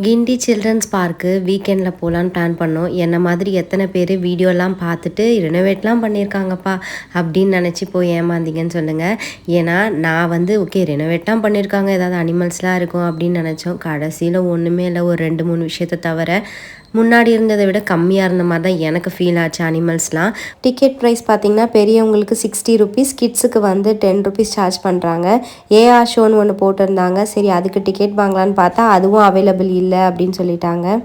கிண்டி children's park வீக்கெண்டில் போகலான்னு plan பண்ணோம். என்ன மாதிரி எத்தனை பேர் வீடியோலாம் பார்த்துட்டு ரெனோவேட்லாம் பண்ணியிருக்காங்கப்பா அப்படின்னு நினச்சி போய் ஏமாந்தீங்கன்னு சொல்லுங்கள். ஏன்னா நான் வந்து ஓகே ரெனோவேட்லாம் பண்ணியிருக்காங்க, ஏதாவது அனிமல்ஸ்லாம் இருக்கும் அப்படின்னு நினச்சோம். கடைசியில் ஒன்றுமே இல்லை. ஒரு 2-3 விஷயத்தை தவிர முன்னாடி இருந்ததை விட கம்மியாக இருந்த மாதிரி தான் எனக்கு ஃபீல் ஆச்சு அனிமல்ஸ்லாம். டிக்கெட் ப்ரைஸ் பார்த்திங்கன்னா பெரியவங்களுக்கு 60 ருபீஸ், கிட்ஸுக்கு வந்து 10 ருபீஸ் சார்ஜ் பண்ணுறாங்க. ஏஆர் ஷோன்னு ஒன்று போட்டிருந்தாங்க. சரி அதுக்கு டிக்கெட் வாங்கலான்னு பார்த்தா அதுவும் அவைலபிள் இல்லை அப்படின்னு சொல்லிட்டாங்க.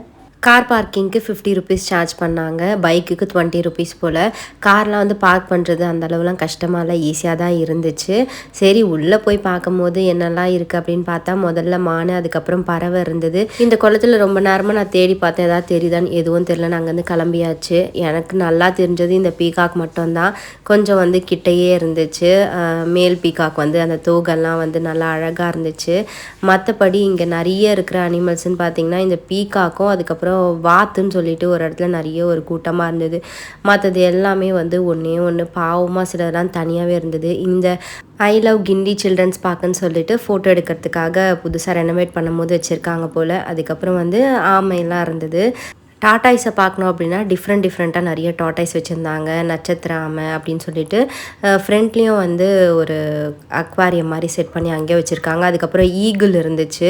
கார் பார்க்கிங்க்கு 50 ருபீஸ் சார்ஜ் பண்ணாங்க, பைக்குக்கு 20 ருபீஸ் போல். கார்லாம் வந்து பார்க் பண்ணுறது அந்த அளவுலாம் கஷ்டமாக இல்லை, ஈஸியாக தான் இருந்துச்சு. சரி உள்ளே போய் பார்க்கும்போது என்னெல்லாம் இருக்குது அப்படின்னு பார்த்தா முதல்ல மான், அதுக்கப்புறம் பறவை இருந்தது. இந்த குளத்தில் ரொம்ப நேரமாக நான் தேடி பார்த்தேன், ஏதாவது தெரியுதான்னு. எதுவும் தெரியல. நாங்கள் வந்து கிளம்பியாச்சு. எனக்கு நல்லா தெரிஞ்சது இந்த பீகாக் மட்டும்தான். கொஞ்சம் வந்து கிட்டையே இருந்துச்சு. மேல் பீகாக் வந்து அந்த தோகெல்லாம் வந்து நல்லா அழகாக இருந்துச்சு. மற்றபடி இங்கே நிறைய இருக்கிற அனிமல்ஸ்ன்னு பார்த்திங்கன்னா இந்த பீகாக்கும் அதுக்கப்புறம் வாத்துன்னு சொல்லிட்டு ஒரு இடத்துல நிறைய ஒரு கூட்டமாக இருந்தது. மற்றது எல்லாமே வந்து ஒன்று பாவமாக சிலதெல்லாம் தனியாகவே இருந்தது. இந்த ஐ லவ் கிண்டி சில்ட்ரன்ஸ் பார்க்குன்னு சொல்லிட்டு ஃபோட்டோ எடுக்கிறதுக்காக புதுசாக ரெனோவேட் பண்ணும்போது வச்சுருக்காங்க போல். அதுக்கப்புறம் வந்து ஆமையெல்லாம் இருந்தது. டாட்டாய்ஸை பார்க்கணும் அப்படின்னா டிஃப்ரெண்ட்டாக நிறைய டாட்டாய்ஸ் வச்சுருந்தாங்க. நட்சத்திர ஆமை அப்படின்னு சொல்லிட்டு ஃப்ரண்ட்லேயும் வந்து ஒரு அக்வாரியம் மாதிரி செட் பண்ணி அங்கேயே வச்சுருக்காங்க. அதுக்கப்புறம் ஈகிள் இருந்துச்சு.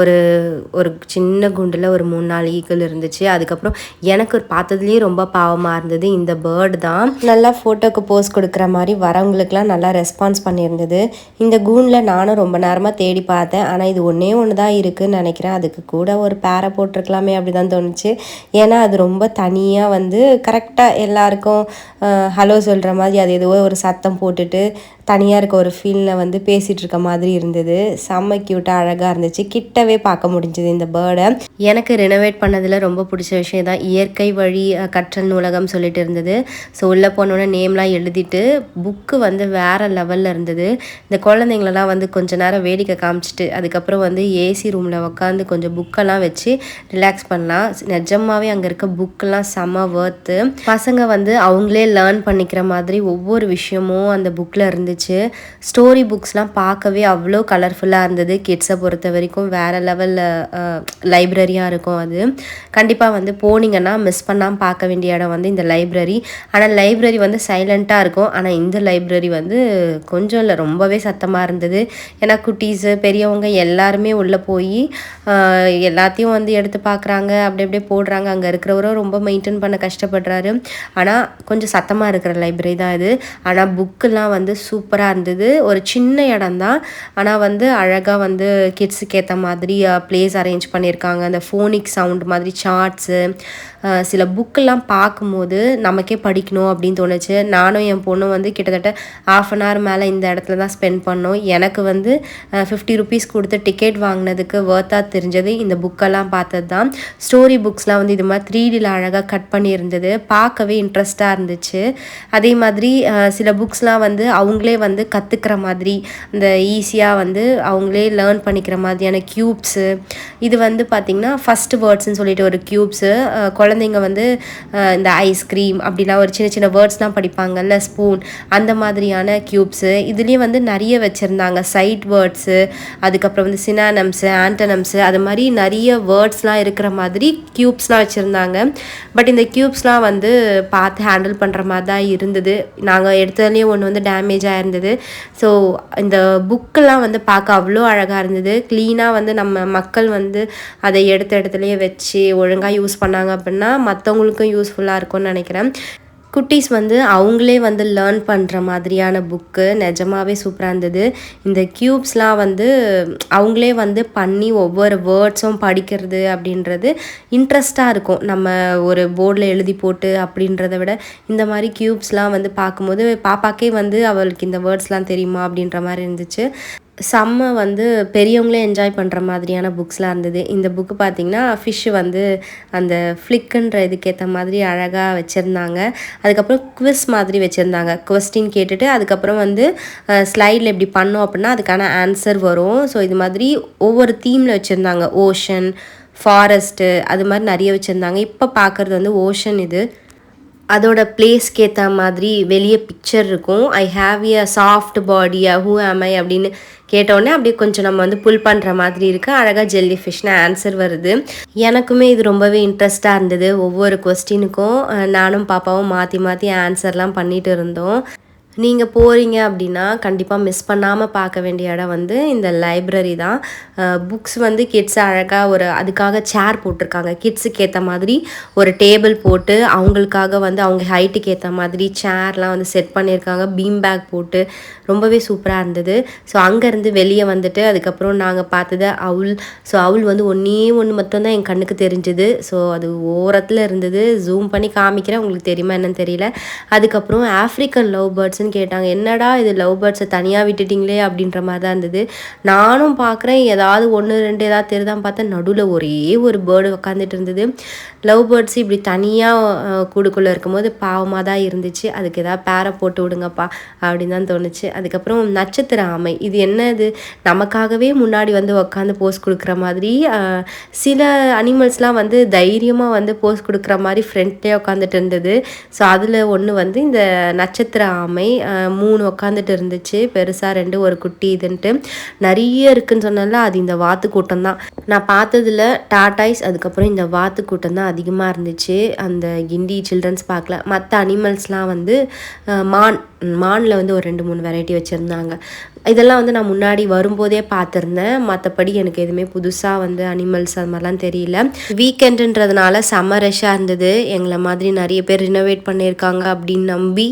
ஒரு ஒரு சின்ன குண்டில் ஒரு 3-4 ஈகிள் இருந்துச்சு. அதுக்கப்புறம் எனக்கு பார்த்ததுலேயே ரொம்ப பாவமாக இருந்தது இந்த பேர்டு தான். நல்லா ஃபோட்டோக்கு போஸ் கொடுக்குற மாதிரி வரவங்களுக்குலாம் நல்லா ரெஸ்பான்ஸ் பண்ணியிருந்தது. இந்த கூண்டில் நானும் ரொம்ப நேரமாக தேடி பார்த்தேன். ஆனால் இது ஒன்று தான் இருக்குதுன்னு நினைக்கிறேன். அதுக்கு கூட ஒரு பேரை போட்டிருக்கலாமே அப்படி தான் தோணுச்சு. ஏன்னா அது ரொம்ப தனியாக வந்து கரெக்டாக எல்லாருக்கும் ஹலோ சொல்கிற மாதிரி அது ஏதோ ஒரு சத்தம் போட்டுட்டு தனியாக இருக்க ஒரு ஃபீலில் வந்து பேசிகிட்டு இருக்க மாதிரி இருந்தது. செம்ம க்யூட்டாக அழகாக இருந்துச்சு. கிட்டவே பார்க்க முடிஞ்சது இந்த பேர்டை. எனக்கு ரெனோவேட் பண்ணதில் ரொம்ப பிடிச்ச விஷயம் தான் இயற்கை வழி கற்றல் நூலகம் சொல்லிட்டு இருந்தது. ஸோ உள்ளே போனோன்னே நேம்லாம் எழுதிட்டு புக்கு வந்து வேறு லெவலில் இருந்தது. இந்த குழந்தைங்களெல்லாம் வந்து கொஞ்சம் நேரம் வேடிக்கை காமிச்சிட்டு அதுக்கப்புறம் வந்து ஏசி ரூமில் உட்காந்து கொஞ்சம் புக்கெல்லாம் வச்சு ரிலாக்ஸ் பண்ணலாம். நிஜமாகவே அங்கே இருக்க புக்கெல்லாம் செம்ம ஒர்த்து. பசங்க வந்து அவங்களே லேர்ன் பண்ணிக்கிற மாதிரி ஒவ்வொரு விஷயமும் அந்த புக்கில் இருந்துச்சு. ஸ்டோரி புக்ஸ்லாம் பார்க்கவே அவ்வளோ கலர்ஃபுல்லாக இருந்தது. கிட்ஸை பொறுத்த வரைக்கும் வேறு லெவலில் லைப்ரரியாக இருக்கும். அது கண்டிப்பாக வந்து போனீங்கன்னா மிஸ் பண்ணாமல் பார்க்க வேண்டிய இடம் வந்து இந்த லைப்ரரி. ஆனால் லைப்ரரி வந்து சைலண்ட்டாக இருக்கும். ஆனால் இந்த லைப்ரரி வந்து கொஞ்சம் இல்லை ரொம்பவே சத்தமாக இருந்தது. ஏன்னா குட்டீஸு பெரியவங்க எல்லாருமே உள்ளே போய் எல்லாத்தையும் வந்து எடுத்து பார்க்குறாங்க, அப்படியே போடுறாங்க. அங்கே இருக்கிறவரும் ரொம்ப மெயின்டைன் பண்ண கஷ்டப்படுறாரு. ஆனால் கொஞ்சம் சத்தமாக இருக்கிற லைப்ரரி தான் இது. ஆனால் புக்கெல்லாம் வந்து சூப்பராக இருந்தது. ஒரு சின்ன இடம் தான், ஆனால் வந்து அழகாக வந்து கிட்ஸுக்கு ஏற்ற மாதிரி ப்ளேஸ் அரேஞ்ச் பண்ணியிருக்காங்க. அந்த ஃபோனிக் சவுண்ட் மாதிரி சார்ட்ஸு, சில புக்கெல்லாம் பார்க்கும்போது நமக்கே படிக்கணும் அப்படின்னு தோணுச்சு. நானும் என் பொண்ணும் வந்து கிட்டத்தட்ட ½ மேலே இந்த இடத்துல தான் ஸ்பெண்ட் பண்ணோம். எனக்கு வந்து 50 ருபீஸ் கொடுத்து டிக்கெட் வாங்கினதுக்கு வர்த்தாக தெரிஞ்சது இந்த புக்கெல்லாம் பார்த்தது தான். ஸ்டோரி புக்ஸ்லாம் வந்து இது மாதிரி 3Dயில் அழகாக கட் பண்ணியிருந்தது. பார்க்கவே இன்ட்ரெஸ்டாக இருந்துச்சு. அதே மாதிரி சில புக்ஸ்லாம் வந்து அவங்களே வந்து கற்றுக்கிற மாதிரி இந்த ஈஸியாக வந்து அவங்களே லேர்ன் பண்ணிக்கிற மாதிரியான க்யூப்ஸு. இது வந்து பார்த்திங்கன்னா ஃபஸ்ட் வேர்ட்ஸ்ன்னு சொல்லிட்டு ஒரு க்யூப்ஸு. குழந்தைங்க வந்து இந்த ஐஸ்கிரீம் அப்படிலாம் ஒரு சின்ன வேர்ட்ஸ்லாம் படிப்பாங்கல்ல, ஸ்பூன், அந்த மாதிரியான க்யூப்ஸு. இதுலேயும் வந்து நிறைய வச்சுருந்தாங்க. சைட் வேர்ட்ஸு, அதுக்கப்புறம் வந்து சினானம்ஸு, ஆன்டனம்ஸு, அது மாதிரி நிறைய வேர்ட்ஸ்லாம் இருக்கிற மாதிரி க்யூப்ஸ்லாம் வச்சுருந்தாங்க. பட் இந்த க்யூப்ஸ்லாம் வந்து பார்த்து ஹேண்டில் பண்ணுற மாதிரி தான் இருந்தது. நாங்கள் எடுத்ததுலேயும் ஒன்று வந்து டேமேஜாக இருந்தது. ஸோ இந்த புக்கெல்லாம் வந்து பார்க்க அவ்வளோ அழகாக இருந்தது. க்ளீனாக வந்து நம்ம மக்கள் வந்து அதை எடுத்த இடத்துலையே வச்சு ஒழுங்காக யூஸ் பண்ணாங்க அப்படின்னா மற்றவங்களுக்கும் யூஸ்ஃபுல்லாக இருக்கும்னு நினைக்கிறேன். குட்டீஸ் வந்து அவங்களே வந்து லேர்ன் பண்ணுற மாதிரியான புக்கு நிஜமாகவே சூப்பராக இருந்தது. இந்த க்யூப்ஸ்லாம் வந்து அவங்களே வந்து பண்ணி ஒவ்வொரு வேர்ட்ஸும் படிக்கிறது அப்படின்றது இன்ட்ரெஸ்ட்டாக இருக்கும். நம்ம ஒரு போர்டில் எழுதி போட்டு அப்படின்றத விட இந்த மாதிரி க்யூப்ஸ்லாம் வந்து பார்க்கும்போது பாப்பாக்கே வந்து அவளுக்கு இந்த வேர்ட்ஸ்லாம் தெரியுமா அப்படின்ற மாதிரி இருந்துச்சு. செம்ம வந்து பெரியவங்களே என்ஜாய் பண்ணுற மாதிரியான புக்ஸ்லாம் இருந்தது. இந்த புக்கு பார்த்திங்கன்னா ஃபிஷ்ஷு வந்து அந்த ஃப்ளிக்குன்ற இதுக்கேற்ற மாதிரி அழகாக வச்சுருந்தாங்க. அதுக்கப்புறம் குவிஸ் மாதிரி வச்சுருந்தாங்க. கொஸ்டின் கேட்டுட்டு அதுக்கப்புறம் வந்து ஸ்லைடில் எப்படி பண்ணோம் அப்படின்னா அதுக்கான ஆன்சர் வரும். ஸோ இது மாதிரி ஒவ்வொரு தீமில் வச்சுருந்தாங்க. ஓஷன், ஃபாரஸ்ட்டு, அது மாதிரி நிறைய வச்சுருந்தாங்க. இப்போ பார்க்குறது வந்து ஓஷன். இது அதோட பிளேஸ்க்கு ஏற்ற மாதிரி வெளியே பிக்சர் இருக்கும். I have a soft body, who am I அப்படின்னு கேட்டோடனே அப்படியே கொஞ்சம் நம்ம வந்து புல் பண்ணுற மாதிரி இருக்குது. அழகாக ஜெல்லி ஃபிஷ்னு ஆன்சர் வருது. எனக்குமே இது ரொம்பவே இன்ட்ரெஸ்ட்டாக இருந்தது. ஒவ்வொரு கொஸ்டினுக்கும் நானும் பாப்பாவும் மாற்றி மாற்றி ஆன்சர்லாம் பண்ணிட்டு இருந்தோம். நீங்கள் போகிறீங்க அப்படின்னா கண்டிப்பாக மிஸ் பண்ணாமல் பார்க்க வேண்டிய இடம் வந்து இந்த லைப்ரரி தான். புக்ஸ் வந்து கிட்ஸ் அழகாக ஒரு அதுக்காக சேர் போட்டிருக்காங்க. கிட்ஸுக்கு ஏற்ற மாதிரி ஒரு டேபிள் போட்டு அவங்களுக்காக வந்து அவங்க ஹைட்டுக்கு ஏற்ற மாதிரி சேர்லாம் வந்து செட் பண்ணியிருக்காங்க. பீம் பேக் போட்டு ரொம்பவே சூப்பராக இருந்தது. ஸோ அங்கேருந்து வெளியே வந்துட்டு அதுக்கப்புறம் நாங்கள் பார்த்தது அவுல். ஸோ அவுல் வந்து ஒன்று மட்டும்தான் என் கண்ணுக்கு தெரிஞ்சுது. ஸோ அது ஓரத்தில் இருந்தது. ஜூம் பண்ணி காமிக்கிறேன், உங்களுக்கு தெரியுமா என்னன்னு தெரியல. அதுக்கப்புறம் ஆஃப்ரிக்கன் லவ் பேர்ட்ஸ்ன்னு கேட்டாங்க. என்னடா இது லவ் பேர்ட்ஸை தனியாக விட்டுட்டிங்களே அப்படின்ற மாதிரி தான் இருந்தது. நானும் பார்க்குறேன், ஏதாவது 1-2 ஏதாவது தெரியுதான்னு பார்த்தா நடுவில் ஒரே ஒரு பேர்டு உட்காந்துட்டு இருந்தது. லவ் பேர்ட்ஸ் இப்படி தனியாக கூடுக்குள்ளே இருக்கும்போது பாவமாக தான் இருந்துச்சு. அதுக்கு ஏதாவது பேரை போட்டு விடுங்கப்பா அப்படின்னு தான் தோணுச்சு. அதுக்கப்புறம் நட்சத்திர ஆமை, இது என்னது, நமக்காகவே முன்னாடி வந்து உட்காந்து போஸ் கொடுக்குற மாதிரி. சில அனிமல்ஸ்லாம் வந்து தைரியமாக வந்து போஸ் கொடுக்குற மாதிரி ஃப்ரெண்ட்லேயே உட்காந்துட்டு இருந்தது. ஸோ அதில் ஒன்று வந்து இந்த நட்சத்திர ஆமை. 3 உட்காந்துட்டு இருந்துச்சு, பெருசாக 2 ஒரு குட்டி இதுன்ட்டு. நிறைய இருக்குன்னு சொன்னால அது இந்த வாத்து கூட்டம் தான். நான் பார்த்ததில் டாட்டாய்ஸ் அதுக்கப்புறம் இந்த வாத்து கூட்டம் தான் அதிகமாக இருந்துச்சு அந்த கிண்டி சில்ட்ரன்ஸ் பார்க்கல. மற்ற அனிமல்ஸ்லாம் வந்து மானில் வந்து ஒரு 2-3 வெரைட்டி வச்சுருந்தாங்க. இதெல்லாம் வந்து நான் முன்னாடி வரும்போதே பார்த்துருந்தேன். மற்றபடி எனக்கு எதுவுமே புதுசாக வந்து அனிமல்ஸ் அது மாதிரிலாம் தெரியல. வீக்கெண்டுன்றதுனால செம்ம ரஷ்ஷாக இருந்தது. எங்களை மாதிரி நிறைய பேர் ரினோவேட் பண்ணியிருக்காங்க அப்படின்னு நம்பி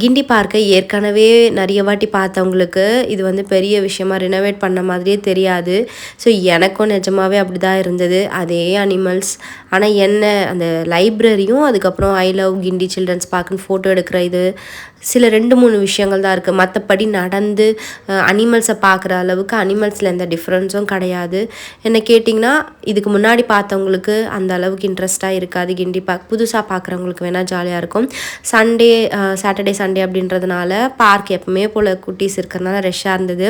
கிண்டி பார்க்கை ஏற்கனவே நிறைய வாட்டி பார்த்தவங்களுக்கு இது வந்து பெரிய விஷயமா ரினோவேட் பண்ண மாதிரியே தெரியாது. ஸோ எனக்கும் நிஜமாகவே அப்படி தான் இருந்தது. அதே அனிமல்ஸ். ஆனால் என்ன அந்த லைப்ரரியும் அதுக்கப்புறம் ஐ லவ் கிண்டி சில்ட்ரன்ஸ் பார்க்குன்னு ஃபோட்டோ எடுக்கிற இது சில 2-3 விஷயங்கள் தான் இருக்குது. மற்றபடி நடந்து அனிமல்ஸை பார்க்குற அளவுக்கு அனிமல்ஸில் எந்த டிஃப்ரென்ஸும் கிடையாது. என்ன கேட்டிங்கன்னா இதுக்கு முன்னாடி பார்த்தவங்களுக்கு அந்த அளவுக்கு இன்ட்ரெஸ்ட்டாக இருக்காது. கிண்டி புதுசாக பார்க்குறவங்களுக்கு வேணால் ஜாலியாக இருக்கும். சாட்டர்டே சண்டே அப்படின்றதுனால பார்க் எப்பவுமே போல் குட்டீஸ் இருக்கிறதுனால ரஷ்ஷாக இருந்தது.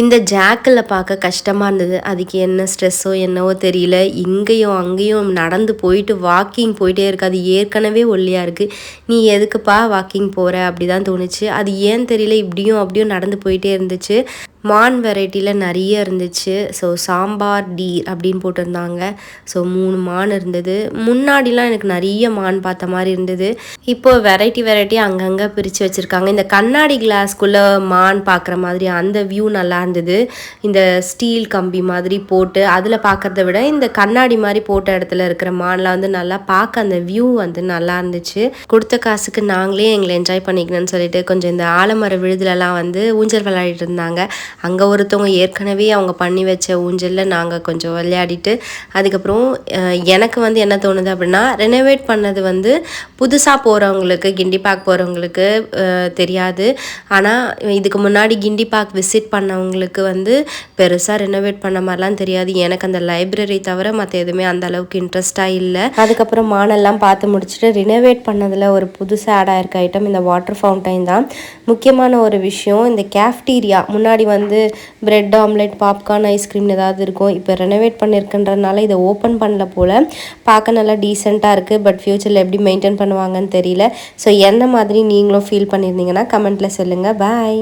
இந்த ஜாக்கில் பார்க்க கஷ்டமாக இருந்தது. அதுக்கு என்ன ஸ்ட்ரெஸ்ஸோ என்னவோ தெரியல. இங்கேயும் அங்கேயும் நடந்து போயிட்டு வாக்கிங் போயிட்டே இருக்காது. ஏற்கனவே ஒல்லியாக இருக்குது, நீ எதுக்குப்பா வாக்கிங் போகிற அப்படி தான் தோணுச்சு. அது ஏன்னு தெரியல, இப்படியும் அப்படியும் நடந்து போயிட்டே இருந்துச்சு. மான் வெரைட்டியில் நிறைய இருந்துச்சு. ஸோ சாம்பார் டீர் அப்படின்னு போட்டிருந்தாங்க. ஸோ 3 மான் இருந்தது. முன்னாடிலாம் எனக்கு நிறைய மான் பார்த்த மாதிரி இருந்தது. இப்போ வெரைட்டி அங்கங்கே பிரித்து வச்சுருக்காங்க. இந்த கண்ணாடி கிளாஸ்க்குள்ளே மான் பார்க்குற மாதிரி அந்த வியூ நல்லா இருந்தது. இந்த ஸ்டீல் கம்பி மாதிரி போட்டு அதில் பார்க்குறத விட இந்த கண்ணாடி மாதிரி போட்ட இடத்துல இருக்கிற மான்லாம் வந்து நல்லா பார்க்க அந்த வியூ வந்து நல்லா இருந்துச்சு. கொடுத்த காசுக்கு நாங்களே எங்களை என்ஜாய் பண்ணிக்கணும்னு சொல்லிட்டு கொஞ்சம் இந்த ஆலமர விழுதுலலாம் வந்து ஊஞ்சல் விளையாடிட்டு இருந்தாங்க. அங்கே ஒருத்தவங்க ஏற்கனவே அவங்க பண்ணி வச்ச ஊஞ்சலில் நாங்கள் கொஞ்சம் விளையாடிட்டு அதுக்கப்புறம் எனக்கு வந்து என்ன தோணுது அப்படின்னா, ரெனோவேட் பண்ணது வந்து புதுசாக போகிறவங்களுக்கு கிண்டி பார்க் போகிறவங்களுக்கு தெரியாது. ஆனால் இதுக்கு முன்னாடி கிண்டி பார்க் விசிட் பண்ணவங்களுக்கு வந்து பெருசாக ரெனோவேட் பண்ண மாதிரிலாம் தெரியாது. எனக்கு அந்த லைப்ரரி தவிர மற்ற எதுவுமே அந்த அளவுக்கு இன்ட்ரெஸ்டாக இல்லை. அதுக்கப்புறம் மானெல்லாம் பார்த்து முடிச்சுட்டு ரினோவேட் பண்ணதில் ஒரு புதுசாக ஆட் ஆயிருக்க ஐட்டம் இந்த வாட்டர் ஃபவுண்டைன் தான். முக்கியமான ஒரு விஷயம், இந்த கேஃப்டீரியா முன்னாடி வந்து பிரெட் ஆம்லெட் பாப்கார்ன் ஐஸ்கிரீம் ஏதாவது இருக்கும். இப்போ ரெனோவேட் பண்ணியிருக்குன்றதுனால இதை ஓப்பன் பண்ணல போல். பார்க்க நல்லா டீசெண்டாக இருக்குது. பட் ஃப்யூச்சரில் எப்படி மெயின்டைன் பண்ணுவாங்கன்னு தெரியல. ஸோ என்ன மாதிரி நீங்களும் ஃபீல் பண்ணியிருந்தீங்கன்னா கமெண்ட்டில் சொல்லுங்கள். பாய்.